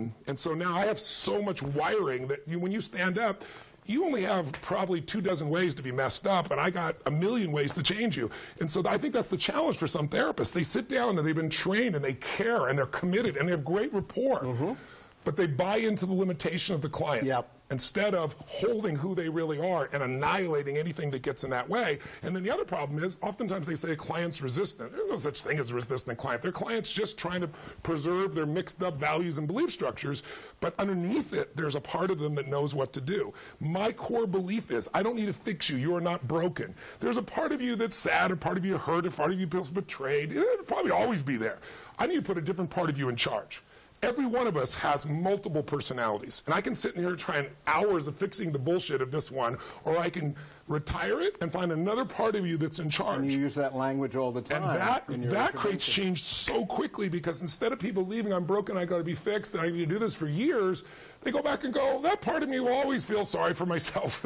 one. And so now I have so much wiring that when you stand up, you only have probably 24 ways to be messed up, and I got 1 million ways to change you. And so I think that's the challenge for some therapists. They sit down and they've been trained and they care and they're committed and they have great rapport, but they buy into the limitation of the client. Instead of holding who they really are and annihilating anything that gets in that way. And then the other problem is, oftentimes they say a client's resistant. There's no such thing as a resistant client. Their client's just trying to preserve their mixed up values and belief structures, but underneath it, there's a part of them that knows what to do. My core belief is, I don't need to fix you. You are not broken. There's a part of you that's sad, a part of you hurt, a part of you feels betrayed. It'll probably always be there. I need to put a different part of you in charge. Every one of us has multiple personalities. And I can sit in here trying hours of fixing the bullshit of this one, or I can retire it and find another part of you that's in charge. And you use that language all the time. And that creates change so quickly, because instead of people leaving, I'm broken, I got to be fixed, and I need to do this for years, they go back and go, that part of me will always feel sorry for myself.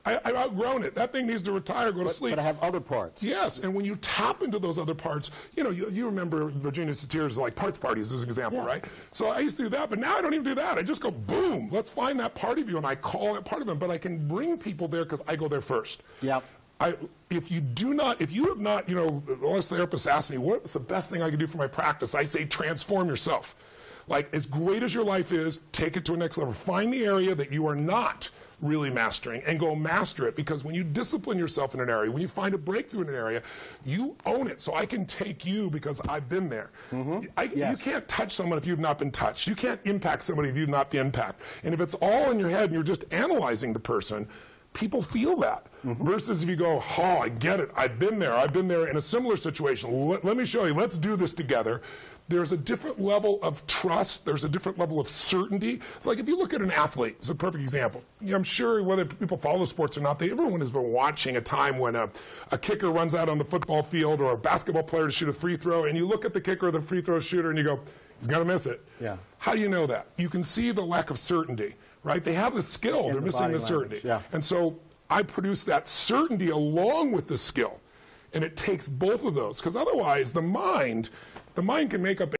I've outgrown it. That thing needs to retire, go to sleep. But I have other parts. Yes, and when you tap into those other parts, you remember Virginia Satir's like parts parties as an example, right? So I used to do that, but now I don't even do that. I just go, boom, let's find that part of you, and I call that part of them. But I can bring people there because I go there first. If you have not, a lot of therapists ask me, what's the best thing I can do for my practice? I say, transform yourself. Like, as great as your life is, take it to a next level. Find the area that you are not really mastering and go master it, because when you discipline yourself in an area, when you find a breakthrough in an area, you own it. So I can take you because I've been there. You can't touch someone if you've not been touched. You can't impact somebody if you've not been impacted. And if it's all in your head and you're just analyzing the person, people feel that. Versus if you go, oh, I get it, I've been there in a similar situation. Let me show you, let's do this together. There's a different level of trust. There's a different level of certainty. It's like if you look at an athlete, it's a perfect example. I'm sure whether people follow sports or not, everyone has been watching a time when a kicker runs out on the football field, or a basketball player to shoot a free throw, and you look at the kicker or the free throw shooter and you go, he's going to miss it. How do you know that? You can see the lack of certainty, right? They have the skill, they're missing the certainty. And so I produce that certainty along with the skill. And it takes both of those, because otherwise the mind can make up